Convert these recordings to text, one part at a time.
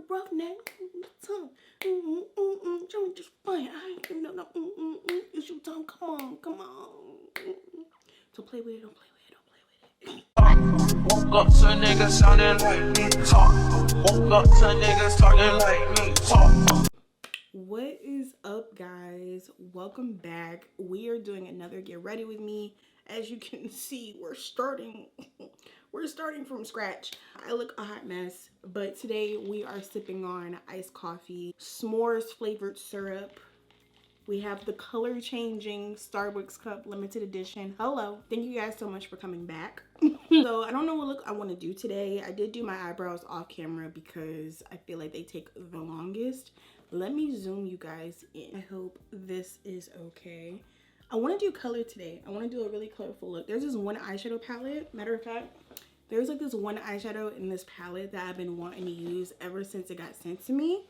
roughneck. Don't just fight. I ain't gonna no. It's your tongue. Come on, come on. Don't play with it. Don't play with it. Don't play with it. Woke up to niggas sounding like me talk. Woke up to niggas talking like me talk. What is up, guys? Welcome back. We are doing another Get Ready With Me. As you can see, we're starting from scratch. I look a hot mess, but today we are sipping on iced coffee, s'mores flavored syrup. We have the color changing Starbucks cup limited edition. Hello. Thank you guys so much for coming back. So I don't know what look I want to do today. I did do my eyebrows off camera because I feel like they take the longest. Let me zoom you guys in. I hope this is okay. I want to do color today. I want to do a really colorful look. There's this one eyeshadow palette. Matter of fact, there's like this one eyeshadow in this palette that I've been wanting to use ever since it got sent to me.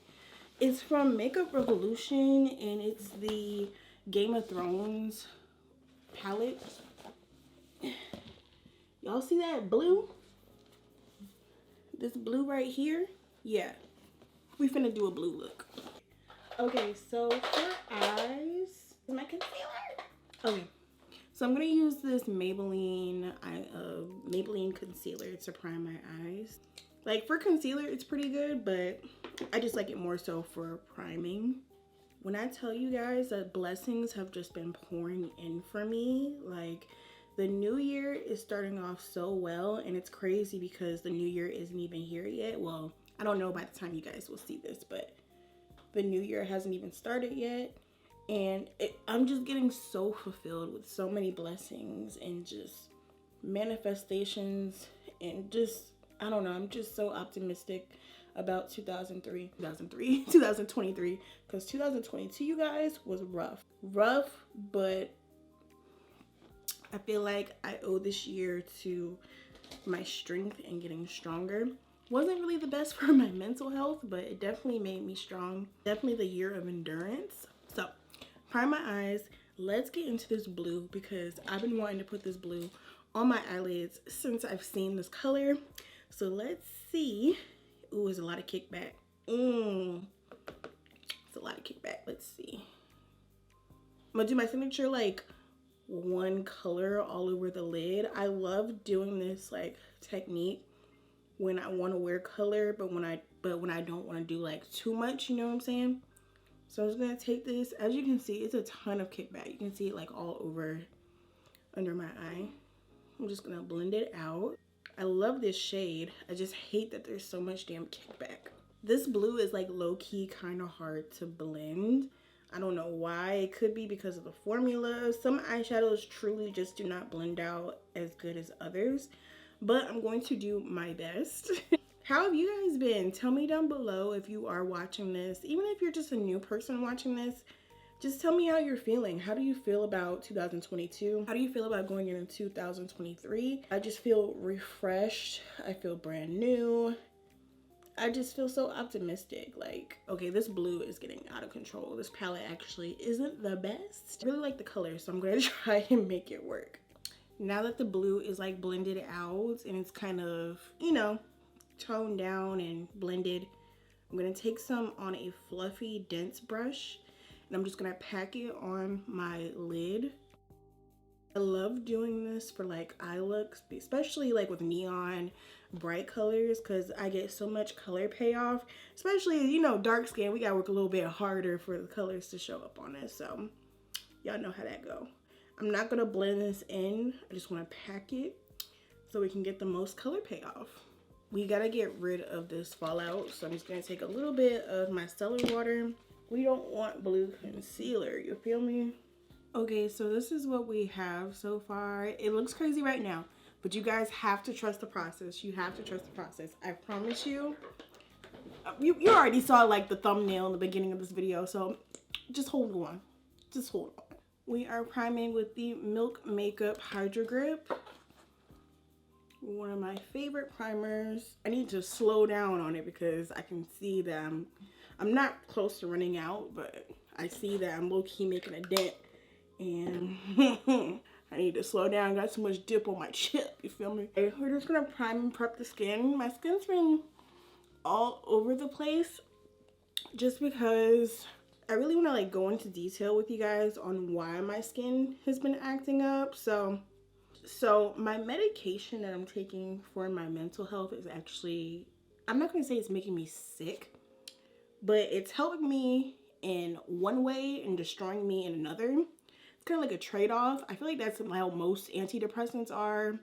It's from Makeup Revolution and it's the Game of Thrones palette. Y'all see that blue? This blue right here? Yeah. We finna do a blue look. Okay, so for eyes, my concealer. Okay, so I'm gonna use this Maybelline concealer to prime my eyes. Like for concealer, it's pretty good, but I just like it more so for priming. When I tell you guys that blessings have just been pouring in for me, like the new year is starting off so well, and it's crazy because the new year isn't even here yet. Well, I don't know by the time you guys will see this, but the new year hasn't even started yet. And I'm just getting so fulfilled with so many blessings and just manifestations and just, I don't know, I'm just so optimistic about 2023, because 2022, you guys, was rough, but I feel like I owe this year to my strength and getting stronger. Wasn't really the best for my mental health, but it definitely made me strong. Definitely the year of endurance. So, prime my eyes. Let's get into this blue because I've been wanting to put this blue on my eyelids since I've seen this color. So let's see. Ooh, it's a lot of kickback. It's a lot of kickback. Let's see. I'm gonna do my signature like one color all over the lid. I love doing this like technique when I want to wear color, but when I don't want to do like too much, you know what I'm saying? So I'm just gonna take this. As you can see, it's a ton of kickback. You can see it like all over under my eye. I'm just gonna blend it out. I love this shade. I just hate that there's so much damn kickback. This blue is like low-key kind of hard to blend. I don't know why. It could be because of the formula. Some eyeshadows truly just do not blend out as good as others, but I'm going to do my best. How have you guys been? Tell me down below if you are watching this. Even if you're just a new person watching this, just tell me how you're feeling. How do you feel about 2022? How do you feel about going into 2023? I just feel refreshed. I feel brand new. I just feel so optimistic. Like, okay, this blue is getting out of control. This palette actually isn't the best. I really like the color, so I'm gonna try and make it work. Now that the blue is like blended out and it's kind of, you know, toned down and blended, I'm gonna take some on a fluffy dense brush and I'm just gonna pack it on my lid. I love doing this for like eye looks, especially like with neon bright colors, because I get so much color payoff. Especially, you know, dark skin, we gotta work a little bit harder for the colors to show up on us. So y'all know how that go. I'm not gonna blend this in. I just wanna pack it so we can get the most color payoff. We gotta get rid of this fallout. So I'm just gonna take a little bit of my micellar water. We don't want blue concealer, you feel me? Okay, so this is what we have so far. It looks crazy right now, but you guys have to trust the process. You have to trust the process. I promise you. You already saw like the thumbnail in the beginning of this video, so just hold on. Just hold on. We are priming with the Milk Makeup Hydro Grip. One of my favorite primers. I need to slow down on it because I can see that I'm not close to running out, but I see that I'm low-key making a dent and I need to slow down. Got so much dip on my chip, you feel me? Okay, we're just gonna prime and prep the skin. My skin's been all over the place just because I really want to like go into detail with you guys on why my skin has been acting up. So my medication that I'm taking for my mental health is actually, I'm not going to say it's making me sick, but it's helping me in one way and destroying me in another. It's kind of like a trade-off. I feel like that's how most antidepressants are,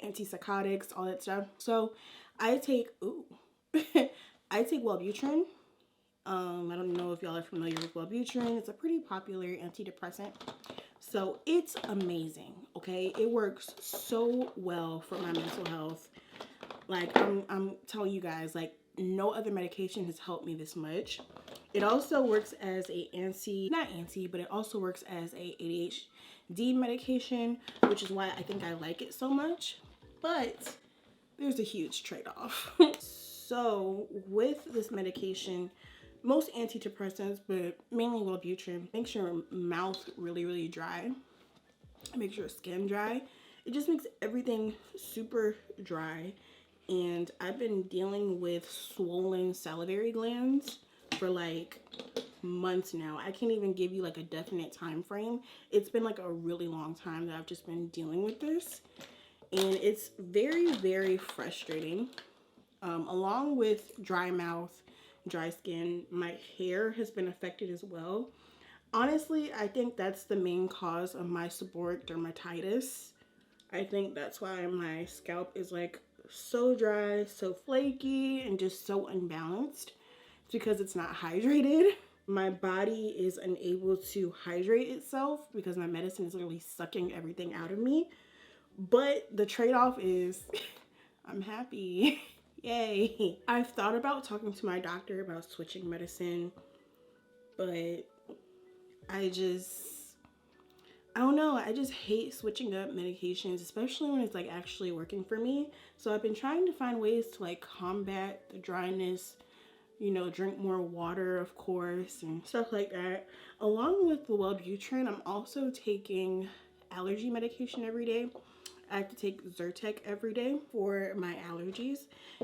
antipsychotics, all that stuff. So I take, I take Wellbutrin. I don't know if y'all are familiar with Wellbutrin. It's a pretty popular antidepressant. So it's amazing, okay? It works so well for my mental health. Like, I'm telling you guys, like, no other medication has helped me this much. It also works as a but it also works as a ADHD medication, which is why I think I like it so much. But there's a huge trade-off. So with this medication, most antidepressants, but mainly Wellbutrin, makes your mouth really, really dry. It makes your skin dry. It just makes everything super dry. And I've been dealing with swollen salivary glands for like months now. I can't even give you like a definite time frame. It's been like a really long time that I've just been dealing with this. And it's very, very frustrating. Along with dry mouth, dry skin, my hair has been affected as well. Honestly, I think that's the main cause of my seborrheic dermatitis. I think that's why my scalp is like so dry, so flaky, and just so unbalanced. It's because it's not hydrated. My body is unable to hydrate itself because my medicine is literally sucking everything out of me. But the trade-off is I'm happy. Yay. I've thought about talking to my doctor about switching medicine, but I don't know. I just hate switching up medications, especially when it's like actually working for me. So I've been trying to find ways to like combat the dryness, you know, drink more water, of course, and stuff like that. Along with the Wellbutrin, I'm also taking allergy medication every day. I have to take Zyrtec every day for my allergies,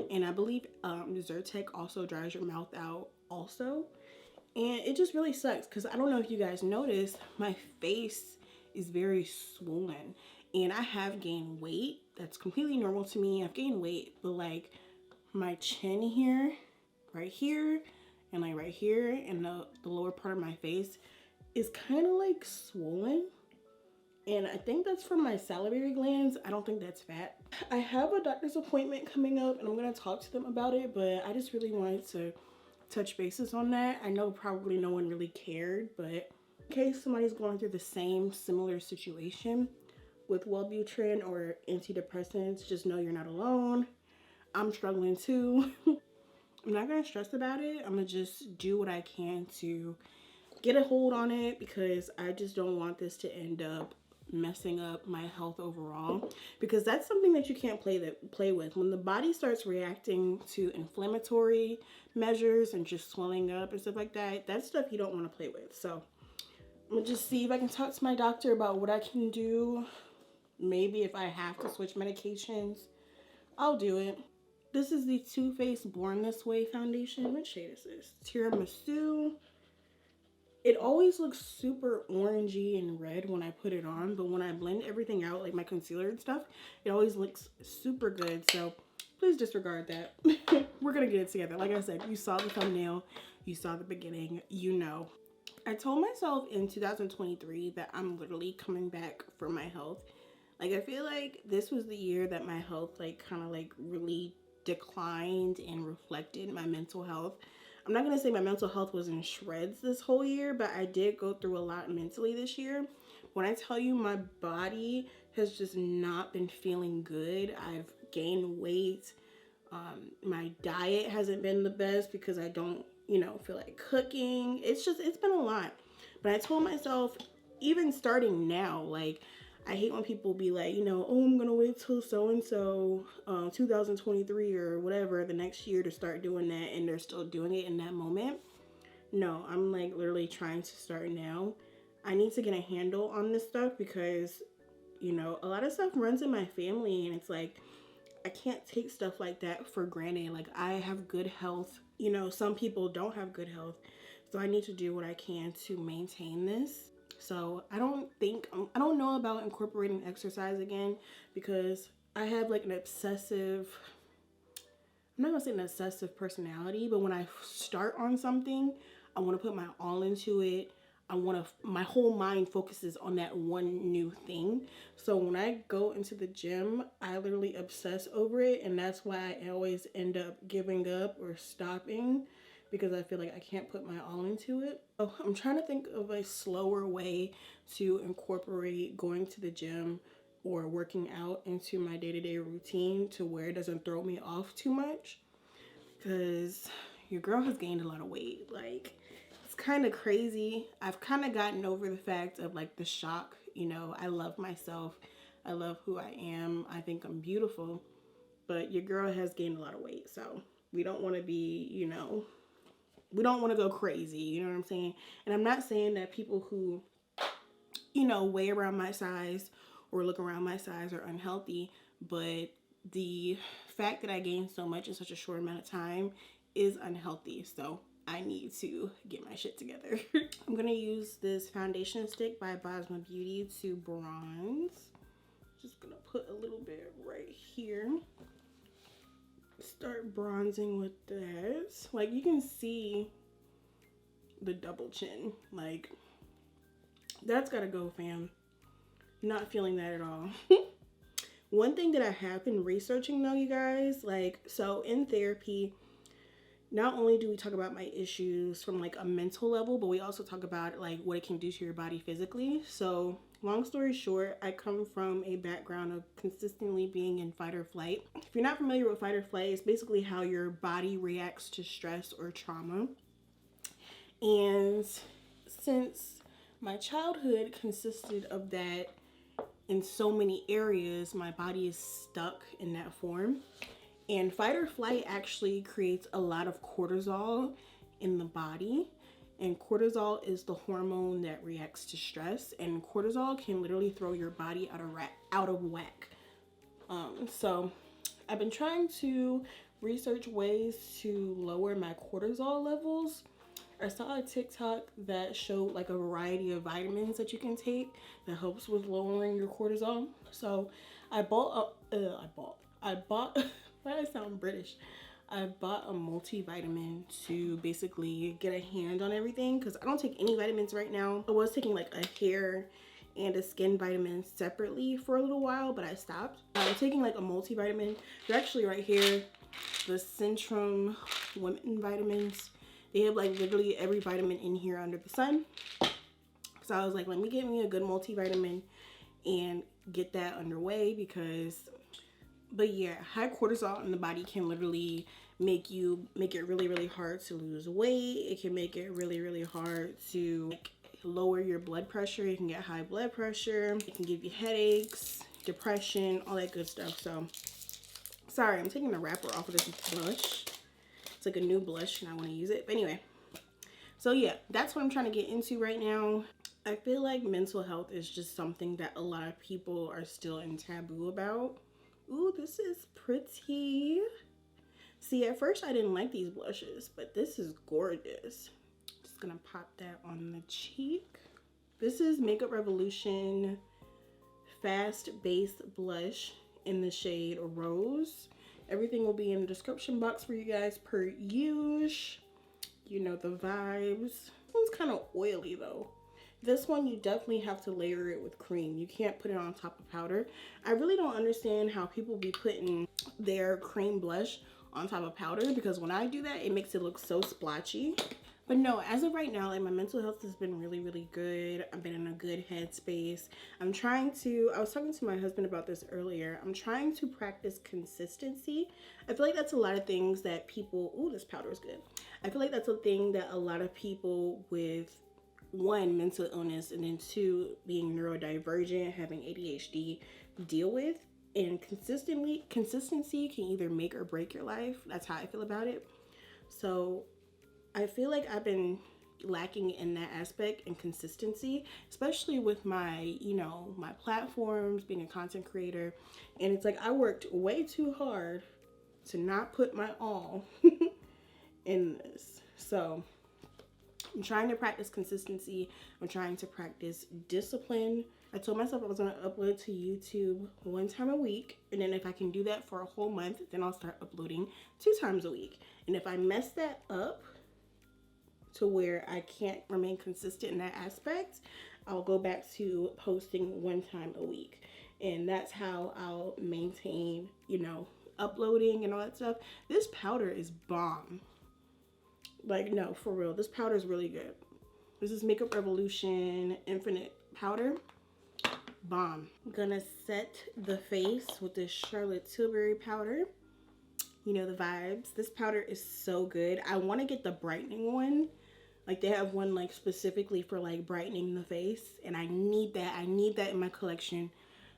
and I believe Zyrtec also dries your mouth out also. And it just really sucks because I don't know if you guys noticed, my face is very swollen and I have gained weight. That's completely normal to me. I've gained weight, but like my chin here, right here, and like right here, and the lower part of my face is kind of like swollen. And I think that's from my salivary glands. I don't think that's fat. I have a doctor's appointment coming up and I'm gonna talk to them about it, but I just really wanted to touch bases on that. I know probably no one really cared, but in case somebody's going through the same similar situation with Wellbutrin or antidepressants, just know you're not alone. I'm struggling too. I'm not gonna stress about it. I'm gonna just do what I can to get a hold on it because I just don't want this to end up messing up my health overall, because that's something that you can't play with. When the body starts reacting to inflammatory measures and just swelling up and stuff like that, that's stuff you don't want to play with. So I'm gonna just see if I can talk to my doctor about what I can do. Maybe if I have to switch medications, I'll do it. This is the Too Faced Born This Way foundation. What shade is this? Tiramisu. It always looks super orangey and red when I put it on, but when I blend everything out, like my concealer and stuff, it always looks super good. So please disregard that. We're gonna get it together. Like I said, you saw the thumbnail, you saw the beginning, you know. I told myself in 2023 that I'm literally coming back for my health. Like, I feel like this was the year that my health like kind of like really declined and reflected my mental health. I'm not going to say my mental health was in shreds this whole year, but I did go through a lot mentally this year. When I tell you my body has just not been feeling good, I've gained weight. My diet hasn't been the best because I don't, you know, feel like cooking. It's been a lot. But I told myself, even starting now, like, I hate when people be like, you know, oh, I'm going to wait till so-and-so 2023 or whatever the next year to start doing that, and they're still doing it in that moment. No, I'm like literally trying to start now. I need to get a handle on this stuff because, you know, a lot of stuff runs in my family, and it's like I can't take stuff like that for granted. Like, I have good health. You know, some people don't have good health. So I need to do what I can to maintain this. So I don't know about incorporating exercise again, because I have like an obsessive, I'm not gonna say an obsessive personality, but when I start on something, I want to put my all into it. My whole mind focuses on that one new thing. So when I go into the gym, I literally obsess over it. And that's why I always end up giving up or stopping, because I feel like I can't put my all into it. So I'm trying to think of a slower way to incorporate going to the gym or working out into my day-to-day routine to where it doesn't throw me off too much. Because your girl has gained a lot of weight. Like, it's kind of crazy. I've kind of gotten over the fact of like the shock. You know, I love myself. I love who I am. I think I'm beautiful. But your girl has gained a lot of weight. So we don't want to be, you know, we don't want to go crazy. You know what I'm saying? And I'm not saying that people who, you know, weigh around my size or look around my size are unhealthy. But the fact that I gained so much in such a short amount of time is unhealthy. So I need to get my shit together. I'm gonna use this foundation stick by Bosma Beauty to bronze. Just gonna put a little bit right here. Start bronzing with this. Like, you can see the double chin. Like, that's gotta go, fam. Not feeling that at all. One thing that I have been researching though, you guys, like, so in therapy, not only do we talk about my issues from like a mental level, but we also talk about like what it can do to your body physically. So long story short, I come from a background of consistently being in fight or flight. If you're not familiar with fight or flight, it's basically how your body reacts to stress or trauma. And since my childhood consisted of that in so many areas, my body is stuck in that form. And fight or flight actually creates a lot of cortisol in the body. And cortisol is the hormone that reacts to stress. And cortisol can literally throw your body out of whack. So I've been trying to research ways to lower my cortisol levels. I saw a TikTok that showed like a variety of vitamins that you can take that helps with lowering your cortisol. So I bought why do I sound British? I bought a multivitamin to basically get a hand on everything, because I don't take any vitamins right now. I was taking like a hair and a skin vitamin separately for a little while, but I stopped. I'm taking like a multivitamin. They're actually right here, the Centrum Women vitamins. They have like literally every vitamin in here under the sun. So I was like, let me get me a good multivitamin and get that underway, because but yeah, high cortisol in the body can literally make it really, really hard to lose weight. It can make it really, really hard to like lower your blood pressure. You can get high blood pressure. It can give you headaches, depression, all that good stuff. So sorry, I'm taking the wrapper off of this blush. It's like a new blush and I want to use it. But anyway, so yeah, that's what I'm trying to get into right now. I feel like mental health is just something that a lot of people are still in taboo about. Ooh, this is pretty. See, at first I didn't like these blushes, but this is gorgeous. Just gonna pop that on the cheek. This is Makeup Revolution Fast Base Blush in the shade Rose. Everything will be in the description box for you guys per usual. You know the vibes. This one's kind of oily though. This one, you definitely have to layer it with cream. You can't put it on top of powder. I really don't understand how people be putting their cream blush on top of powder, because when I do that, it makes it look so splotchy. But no, as of right now, like, my mental health has been really, really good. I've been in a good headspace. I was talking to my husband about this earlier. I'm trying to practice consistency. I feel like that's a lot of things that people, ooh, this powder is good. I feel like that's a thing that a lot of people with, one, mental illness, and then two, being neurodivergent, having ADHD, deal with. And consistency can either make or break your life. That's how I feel about it. So I feel like I've been lacking in that aspect and consistency, especially with my, you know, my platforms, being a content creator. And it's like I worked way too hard to not put my all in this. So I'm trying to practice consistency. I'm trying to practice discipline. I told myself I was going to upload to YouTube 1 time a week. And then if I can do that for a whole month, then I'll start uploading 2 times a week. And if I mess that up to where I can't remain consistent in that aspect, I'll go back to posting 1 time a week. And that's how I'll maintain, you know, uploading and all that stuff. This powder is bomb. Like, no, for real. This powder is really good. This is Makeup Revolution Infinite Powder. Bomb. I'm gonna set the face with this Charlotte Tilbury powder. You know the vibes. This powder is so good. I want to get the brightening one. Like, they have one like specifically for like brightening the face, and I need that. I need that in my collection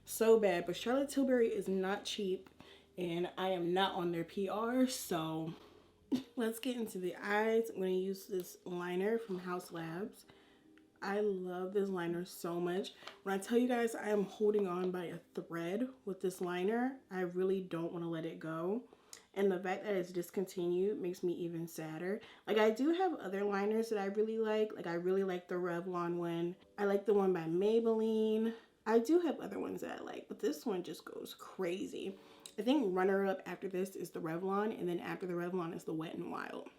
so bad. But Charlotte Tilbury is not cheap, and I am not on their PR, so let's get into the eyes. I'm going to use this liner from House Labs. I love this liner so much. When I tell you guys I am holding on by a thread with this liner, I really don't want to let it go. And the fact that it's discontinued makes me even sadder. Like, I do have other liners that I really like. Like, I really like the Revlon one. I like the one by Maybelline. I do have other ones that I like, but this one just goes crazy. I think runner-up after this is the Revlon, and then after the Revlon is the Wet n Wild.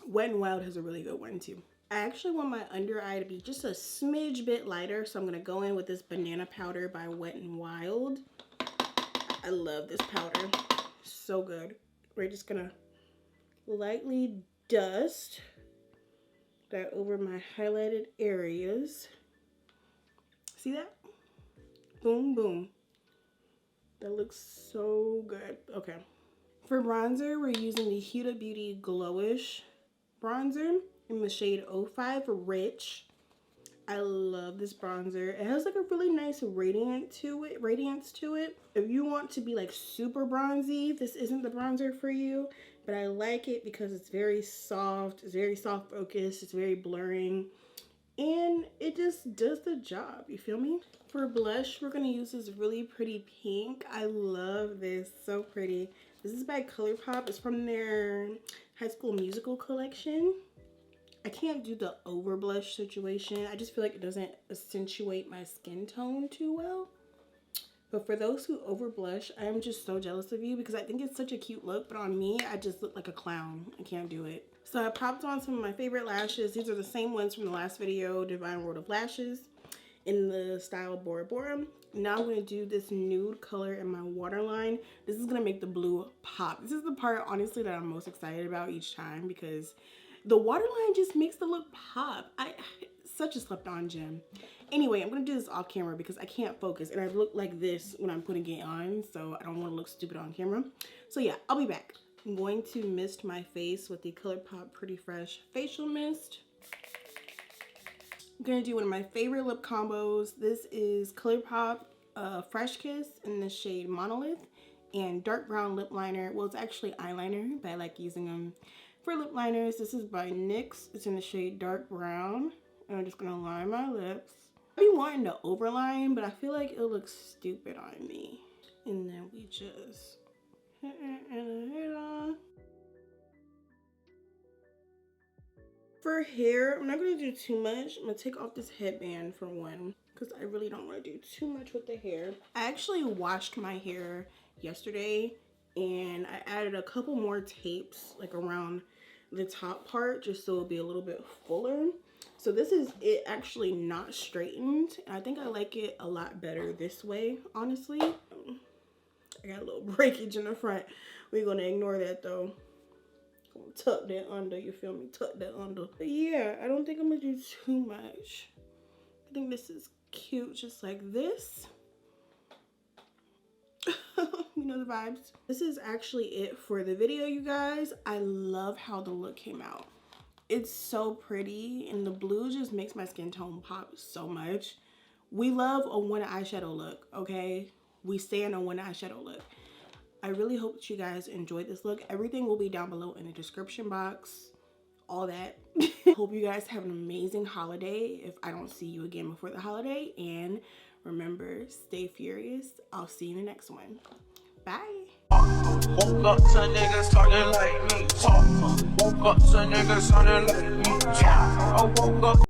Wet n Wild has a really good one too. I actually want my under eye to be just a smidge bit lighter, so I'm going to go in with this Banana Powder by Wet n Wild. I love this powder. So good. We're just going to lightly dust that over my highlighted areas. See that? Boom, boom. That looks so good. Okay. For bronzer, we're using the Huda Beauty Glowish bronzer in the shade 05 Rich. I love this bronzer. It has like a really nice radiance to it. If you want to be like super bronzy, this isn't the bronzer for you, but I like it because it's very soft. It's very soft focused. It's very blurring, and it just does the job. You feel me? For blush, we're going to use this really pretty pink. I love this. So pretty. This is by ColourPop. It's from their High School Musical collection. I can't do the over blush situation. I just feel like it doesn't accentuate my skin tone too well. But for those who over blush, I am just so jealous of you because I think it's such a cute look. But on me, I just look like a clown. I can't do it. So I popped on some of my favorite lashes. These are the same ones from the last video, Divine World of Lashes, in the style Bora Bora. Now I'm going to do this nude color in my waterline. This is going to make the blue pop. This is the part, honestly, that I'm most excited about each time because the waterline just makes the look pop. Such a slept on gem. Anyway, I'm going to do this off camera because I can't focus. And I look like this when I'm putting it on, so I don't want to look stupid on camera. So yeah, I'll be back. I'm going to mist my face with the ColourPop Pretty Fresh Facial Mist. I'm going to do one of my favorite lip combos. This is ColourPop Fresh Kiss in the shade Monolith and dark brown lip liner. Well, it's actually eyeliner, but I like using them for lip liners. This is by NYX. It's in the shade dark brown. And I'm just going to line my lips. I be wanting to overline, but I feel like it looks stupid on me. And then we just hit it on. For hair, I'm not going to do too much. I'm going to take off this headband for one because I really don't want to do too much with the hair. I actually washed my hair yesterday and I added a couple more tapes like around the top part just so it'll be a little bit fuller. So this is it actually not straightened. I think I like it a lot better this way, honestly. I got a little breakage in the front. We're going to ignore that though. Tuck that under, you feel me? Tuck that under. But yeah, I don't think I'm gonna do too much. I think this is cute just like this. You know the vibes. This is actually it for the video, you guys. I love how the look came out. It's so pretty and the blue just makes my skin tone pop so much. We love a one eyeshadow look, okay? We stand on one eyeshadow look. I really hope that you guys enjoyed this look. Everything will be down below in the description box. all that. Hope you guys have an amazing holiday if I don't see you again before the holiday. And remember, stay furious. I'll see you in the next one. Bye. Woke up to niggas talking like me. Talk. Woke up to niggas sounding like me. Talk. I woke up.